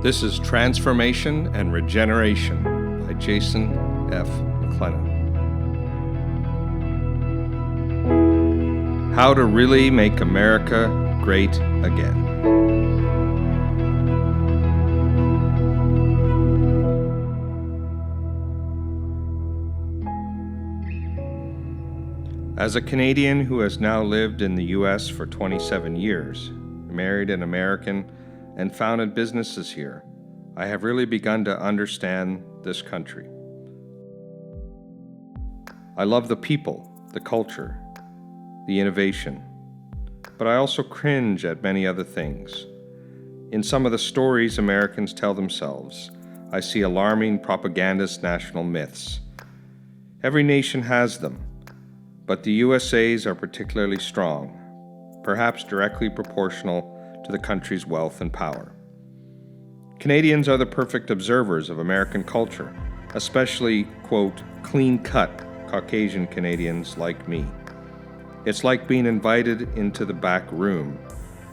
This is Transformation and Regeneration by Jason F. McLennan. How to really make America great again. As a Canadian who has now lived in the U.S. for 27 years, married an American, and founded businesses here, I have really begun to understand this country. I love the people, the culture, the innovation, but I also cringe at many other things. In some of the stories Americans tell themselves, I see alarming propagandist national myths. Every nation has them, but the USA's are particularly strong, perhaps directly proportional to the country's wealth and power. Canadians are the perfect observers of American culture, especially, quote, clean-cut Caucasian Canadians like me. It's like being invited into the back room.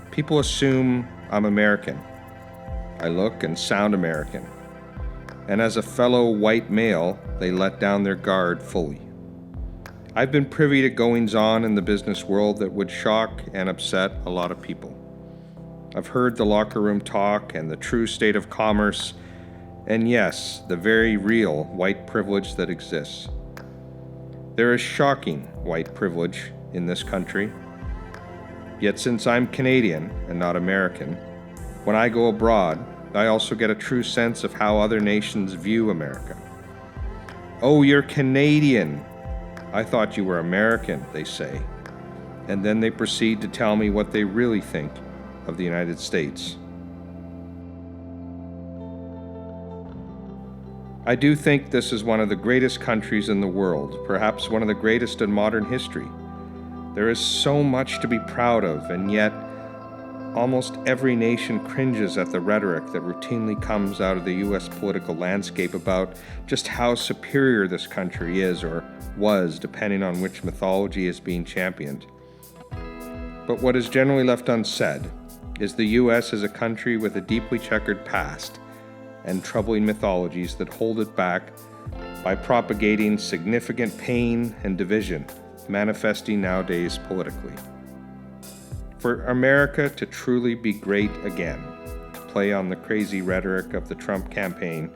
People assume I'm American. I look and sound American. And as a fellow white male, they let down their guard fully. I've been privy to goings-on in the business world that would shock and upset a lot of people. I've heard the locker room talk and the true state of commerce, and yes, the very real white privilege that exists. There is shocking white privilege in this country. Yet since I'm Canadian and not American, when I go abroad, I also get a true sense of how other nations view America. "Oh, you're Canadian. I thought you were American," they say. And then they proceed to tell me what they really think of the United States. I do think this is one of the greatest countries in the world, perhaps one of the greatest in modern history. There is so much to be proud of, and yet almost every nation cringes at the rhetoric that routinely comes out of the U.S. political landscape about just how superior this country is or was, depending on which mythology is being championed. But what is generally left unsaid is the U.S. is a country with a deeply checkered past and troubling mythologies that hold it back by propagating significant pain and division, manifesting nowadays politically. For America to truly be great again, to play on the crazy rhetoric of the Trump campaign,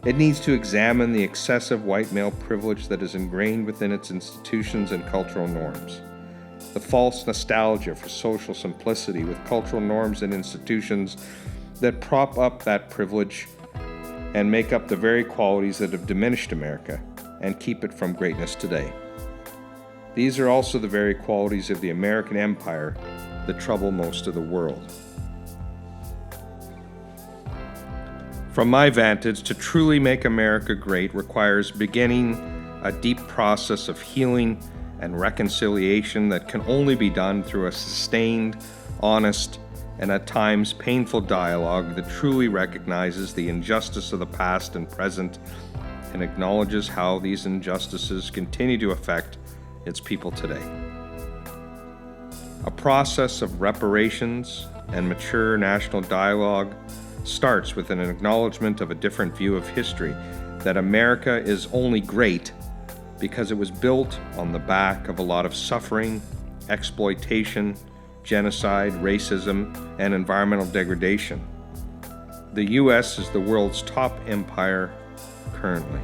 it needs to examine the excessive white male privilege that is ingrained within its institutions and cultural norms. The false nostalgia for social simplicity with cultural norms and institutions that prop up that privilege and make up the very qualities that have diminished America and keep it from greatness today. These are also the very qualities of the American empire that trouble most of the world. From my vantage, to truly make America great requires beginning a deep process of healing and reconciliation that can only be done through a sustained, honest, and at times painful dialogue that truly recognizes the injustice of the past and present and acknowledges how these injustices continue to affect its people today. A process of reparations and mature national dialogue starts with an acknowledgement of a different view of history, that America is only great because it was built on the back of a lot of suffering, exploitation, genocide, racism, and environmental degradation. The U.S. is the world's top empire currently.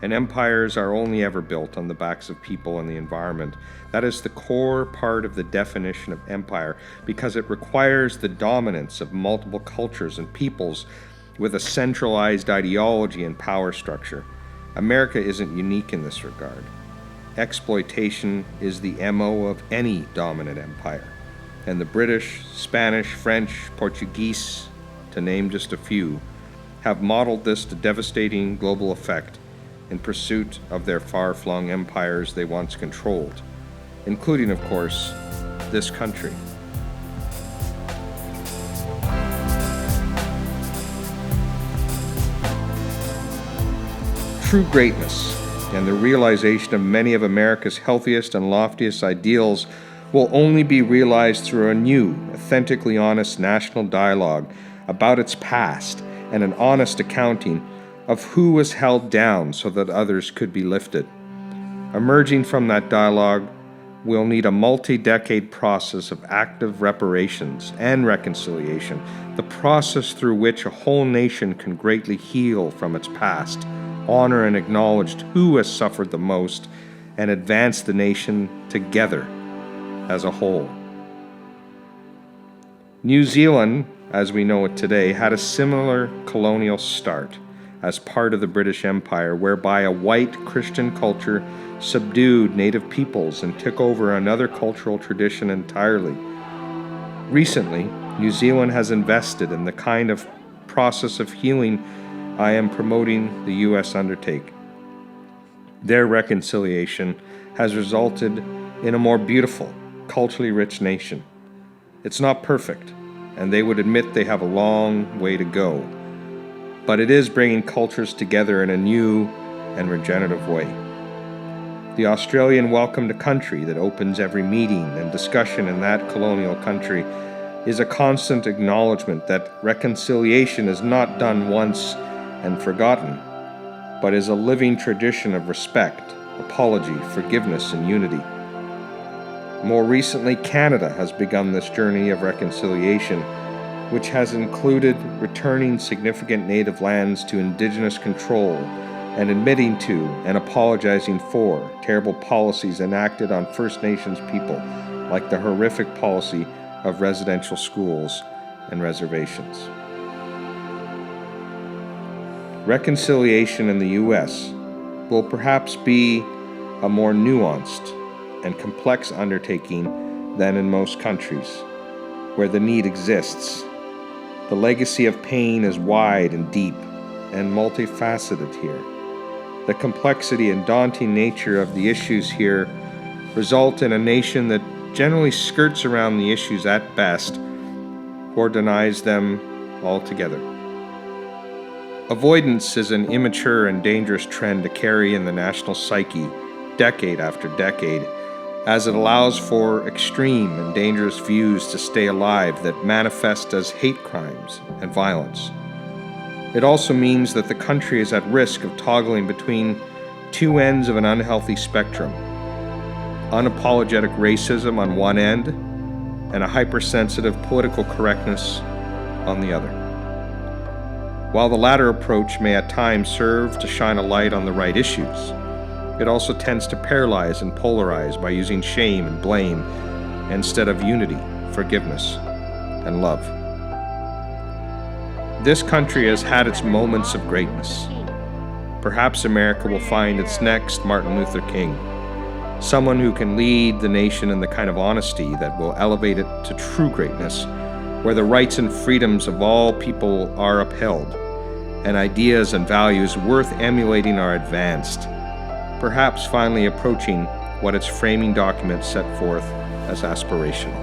And empires are only ever built on the backs of people and the environment. That is the core part of the definition of empire, because it requires the dominance of multiple cultures and peoples with a centralized ideology and power structure. America isn't unique in this regard. Exploitation is the MO of any dominant empire, and the British, Spanish, French, Portuguese, to name just a few, have modeled this to devastating global effect in pursuit of their far-flung empires they once controlled, including, of course, this country. True greatness and the realization of many of America's healthiest and loftiest ideals will only be realized through a new, authentically honest national dialogue about its past and an honest accounting of who was held down so that others could be lifted. Emerging from that dialogue, we'll need a multi-decade process of active reparations and reconciliation, the process through which a whole nation can greatly heal from its past, honor and acknowledge who has suffered the most, and advance the nation together as a whole. New Zealand, as we know it today, had a similar colonial start as part of the British Empire, whereby a white Christian culture subdued native peoples and took over another cultural tradition entirely. Recently, New Zealand has invested in the kind of process of healing I am promoting the U.S. undertake. Their reconciliation has resulted in a more beautiful, culturally rich nation. It's not perfect, and they would admit they have a long way to go, but it is bringing cultures together in a new and regenerative way. The Australian welcomed a country that opens every meeting and discussion in that colonial country is a constant acknowledgement that reconciliation is not done once and forgotten, but is a living tradition of respect, apology, forgiveness, and unity. More recently, Canada has begun this journey of reconciliation, which has included returning significant native lands to Indigenous control and admitting to and apologizing for terrible policies enacted on First Nations people, like the horrific policy of residential schools and reservations. Reconciliation in the U.S. will perhaps be a more nuanced and complex undertaking than in most countries, where the need exists. The legacy of pain is wide and deep and multifaceted here. The complexity and daunting nature of the issues here result in a nation that generally skirts around the issues at best or denies them altogether. Avoidance is an immature and dangerous trend to carry in the national psyche decade after decade, as it allows for extreme and dangerous views to stay alive that manifest as hate crimes and violence. It also means that the country is at risk of toggling between two ends of an unhealthy spectrum: unapologetic racism on one end and a hypersensitive political correctness on the other. While the latter approach may at times serve to shine a light on the right issues, it also tends to paralyze and polarize by using shame and blame instead of unity, forgiveness, and love. This country has had its moments of greatness. Perhaps America will find its next Martin Luther King, someone who can lead the nation in the kind of honesty that will elevate it to true greatness, where the rights and freedoms of all people are upheld, and ideas and values worth emulating are advanced, perhaps finally approaching what its framing documents set forth as aspirational.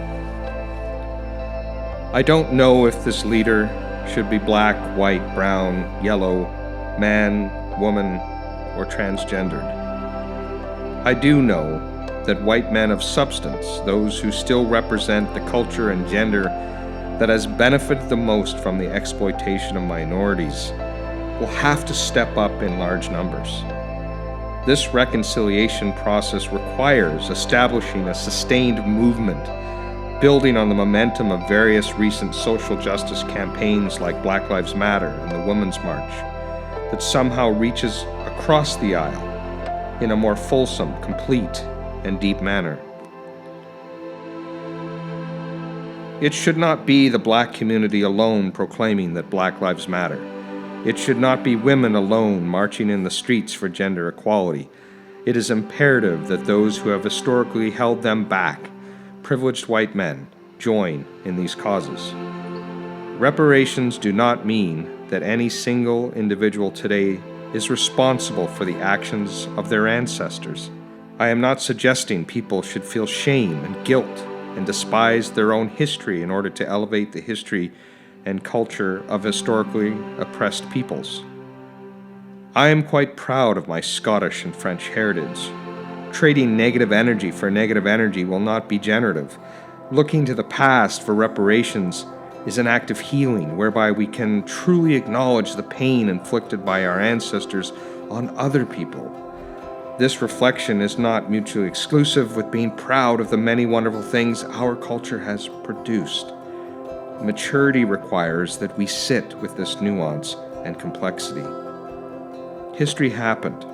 I don't know if this leader should be black, white, brown, yellow, man, woman, or transgendered. I do know that white men of substance, those who still represent the culture and gender that has benefited the most from the exploitation of minorities, will have to step up in large numbers. This reconciliation process requires establishing a sustained movement, building on the momentum of various recent social justice campaigns like Black Lives Matter and the Women's March, that somehow reaches across the aisle in a more fulsome, complete, and deep manner. It should not be the black community alone proclaiming that Black Lives Matter. It should not be women alone marching in the streets for gender equality. It is imperative that those who have historically held them back, privileged white men, join in these causes. Reparations do not mean that any single individual today is responsible for the actions of their ancestors. I am not suggesting people should feel shame and guilt and despise their own history in order to elevate the history and culture of historically oppressed peoples. I am quite proud of my Scottish and French heritage, Trading negative energy for negative energy will not be generative. Looking to the past for reparations is an act of healing, whereby we can truly acknowledge the pain inflicted by our ancestors on other people. This reflection is not mutually exclusive with being proud of the many wonderful things our culture has produced. Maturity requires that we sit with this nuance and complexity. History happened.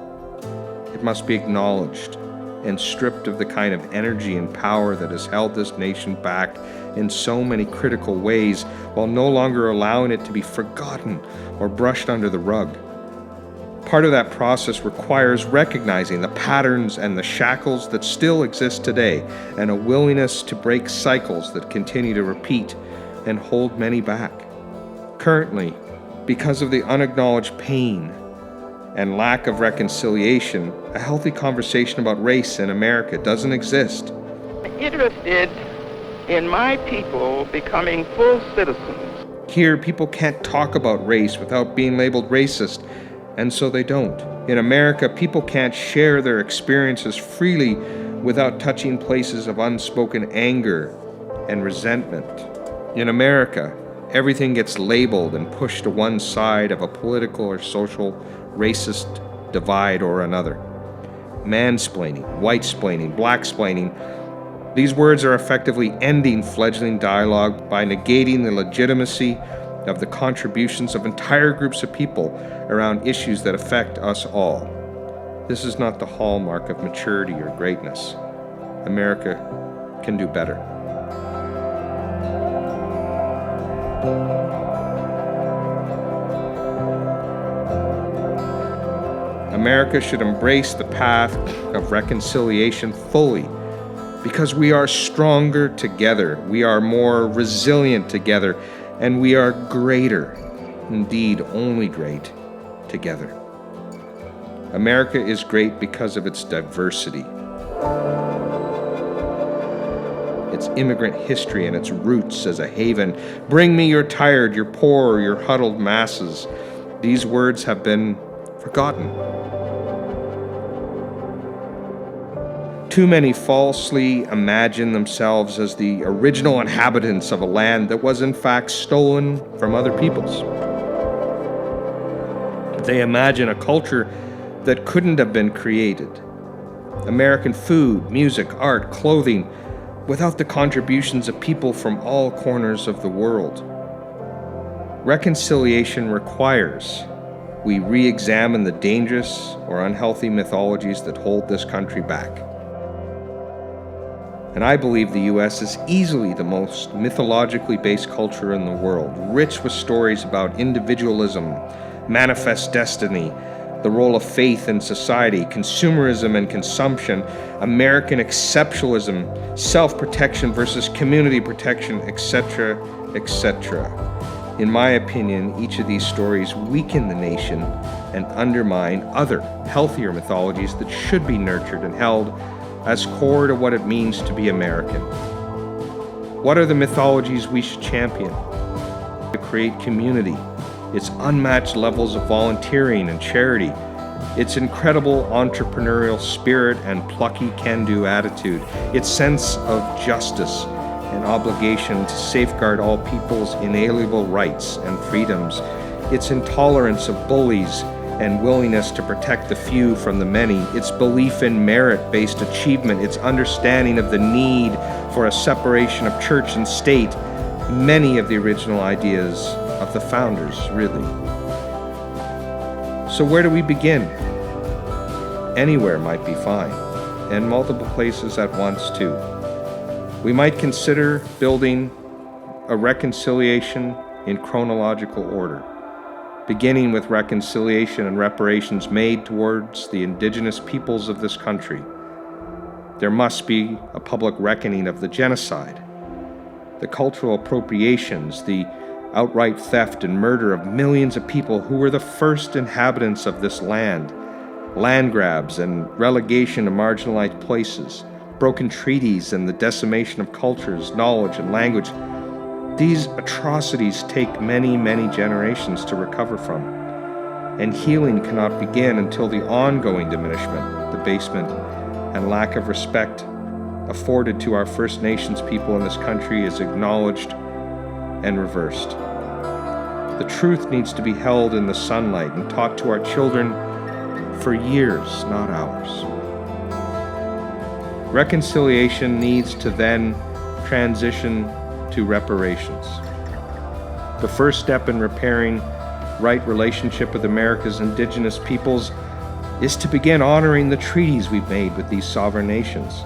It must be acknowledged and stripped of the kind of energy and power that has held this nation back in so many critical ways, while no longer allowing it to be forgotten or brushed under the rug. Part of that process requires recognizing the patterns and the shackles that still exist today, and a willingness to break cycles that continue to repeat and hold many back. Currently, because of the unacknowledged pain and lack of reconciliation, a healthy conversation about race in America doesn't exist. Interested in my people becoming full citizens. Here, people can't talk about race without being labeled racist, and so they don't. In America, people can't share their experiences freely without touching places of unspoken anger and resentment. In America, everything gets labeled and pushed to one side of a political or social racist divide or another. Mansplaining, white-splaining, black-splaining. These words are effectively ending fledgling dialogue by negating the legitimacy of the contributions of entire groups of people around issues that affect us all. This is not the hallmark of maturity or greatness. America can do better. America should embrace the path of reconciliation fully, because we are stronger together, we are more resilient together, and we are greater, indeed only great, together. America is great because of its diversity, its immigrant history, and its roots as a haven. Bring me your tired, your poor, your huddled masses. These words have been forgotten. Too many falsely imagine themselves as the original inhabitants of a land that was in fact stolen from other peoples. They imagine a culture that couldn't have been created. American food, music, art, clothing, without the contributions of people from all corners of the world. Reconciliation requires we re-examine the dangerous or unhealthy mythologies that hold this country back. And I believe the U.S. is easily the most mythologically based culture in the world, rich with stories about individualism, manifest destiny, the role of faith in society, consumerism and consumption, American exceptionalism, self-protection versus community protection, etc., etc. In my opinion, each of these stories weaken the nation and undermine other, healthier mythologies that should be nurtured and held as core to what it means to be American. What are the mythologies we should champion? To create community, its unmatched levels of volunteering and charity, its incredible entrepreneurial spirit and plucky can-do attitude, its sense of justice and obligation to safeguard all people's inalienable rights and freedoms, its intolerance of bullies and willingness to protect the few from the many, its belief in merit-based achievement, its understanding of the need for a separation of church and state, many of the original ideas of the founders, really. So where do we begin? Anywhere might be fine, and multiple places at once too. We might consider building a reconciliation in chronological order, beginning with reconciliation and reparations made towards the indigenous peoples of this country. There must be a public reckoning of the genocide, the cultural appropriations, the outright theft and murder of millions of people who were the first inhabitants of this land, land grabs and relegation to marginalized places, broken treaties and the decimation of cultures, knowledge, and language. These atrocities take many, many generations to recover from, and healing cannot begin until the ongoing diminishment, debasement, and lack of respect afforded to our First Nations people in this country is acknowledged and reversed. The truth needs to be held in the sunlight and taught to our children for years, not hours. Reconciliation needs to then transition to reparations. The first step in repairing right relationship with America's indigenous peoples is to begin honoring the treaties we've made with these sovereign nations.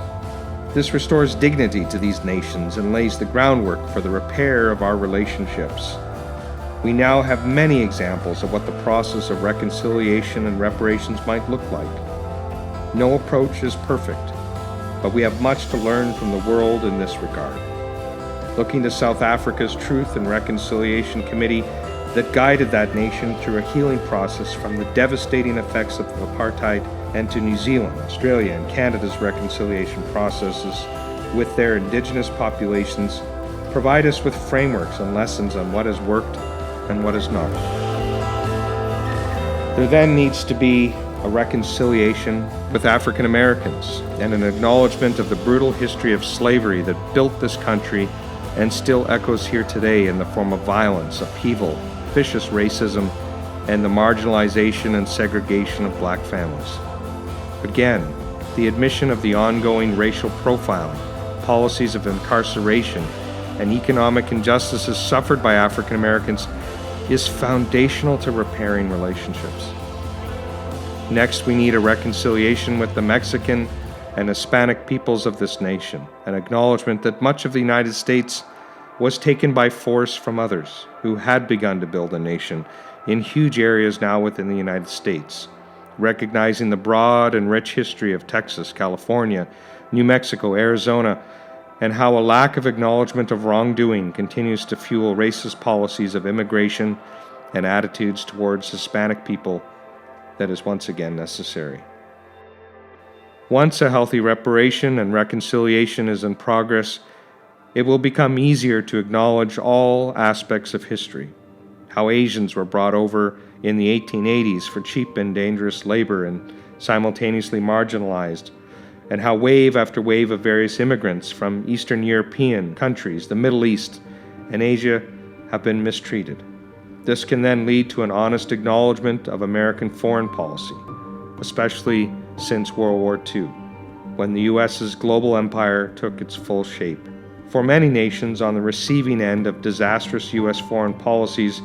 This restores dignity to these nations and lays the groundwork for the repair of our relationships. We now have many examples of what the process of reconciliation and reparations might look like. No approach is perfect, but we have much to learn from the world in this regard. Looking to South Africa's Truth and Reconciliation Committee that guided that nation through a healing process from the devastating effects of apartheid, and to New Zealand, Australia, and Canada's reconciliation processes with their Indigenous populations, provide us with frameworks and lessons on what has worked and what has not. There then needs to be a reconciliation with African Americans and an acknowledgement of the brutal history of slavery that built this country and still echoes here today in the form of violence, upheaval, vicious racism, and the marginalization and segregation of black families. Again, the admission of the ongoing racial profiling, policies of incarceration, and economic injustices suffered by African Americans is foundational to repairing relationships. Next, we need a reconciliation with the Mexican and Hispanic peoples of this nation, an acknowledgement that much of the United States was taken by force from others who had begun to build a nation in huge areas now within the United States, recognizing the broad and rich history of Texas, California, New Mexico, Arizona, and how a lack of acknowledgement of wrongdoing continues to fuel racist policies of immigration and attitudes towards Hispanic people that is once again necessary. Once a healthy reparation and reconciliation is in progress, it will become easier to acknowledge all aspects of history. How Asians were brought over in the 1880s for cheap and dangerous labor and simultaneously marginalized, and how wave after wave of various immigrants from Eastern European countries, the Middle East, and Asia have been mistreated. This can then lead to an honest acknowledgement of American foreign policy, especially since World War II, when the U.S.'s global empire took its full shape. For many nations on the receiving end of disastrous U.S. foreign policies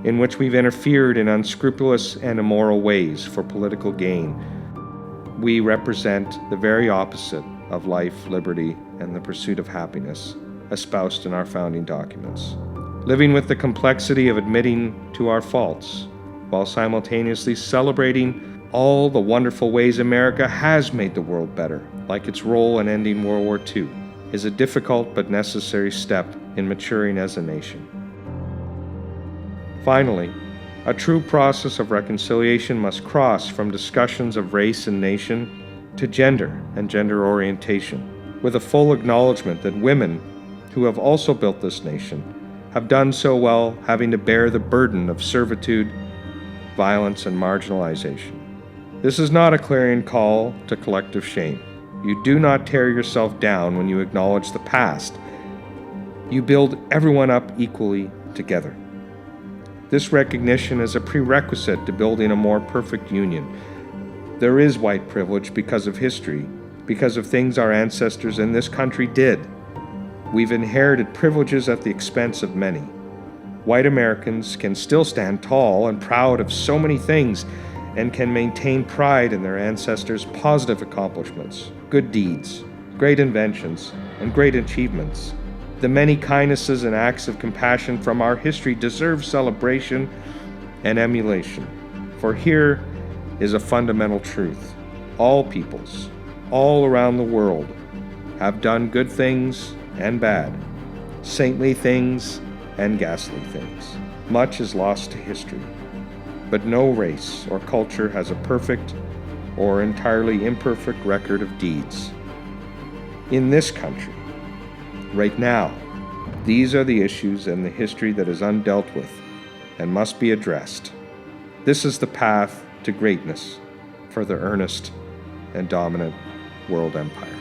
in which we've interfered in unscrupulous and immoral ways for political gain, we represent the very opposite of life, liberty, and the pursuit of happiness espoused in our founding documents. Living with the complexity of admitting to our faults, while simultaneously celebrating all the wonderful ways America has made the world better, like its role in ending World War II, is a difficult but necessary step in maturing as a nation. Finally, a true process of reconciliation must cross from discussions of race and nation to gender and gender orientation, with a full acknowledgement that women, who have also built this nation, have done so while having to bear the burden of servitude, violence, and marginalization. This is not a clarion call to collective shame. You do not tear yourself down when you acknowledge the past. You build everyone up equally together. This recognition is a prerequisite to building a more perfect union. There is white privilege because of history, because of things our ancestors in this country did. We've inherited privileges at the expense of many. White Americans can still stand tall and proud of so many things and can maintain pride in their ancestors' positive accomplishments, good deeds, great inventions, and great achievements. The many kindnesses and acts of compassion from our history deserve celebration and emulation. For here is a fundamental truth. All peoples, all around the world, have done good things and bad, saintly things and ghastly things. Much is lost to history, but no race or culture has a perfect or entirely imperfect record of deeds. In this country, right now, these are the issues and the history that is undealt with and must be addressed. This is the path to greatness for the earnest and dominant world empire.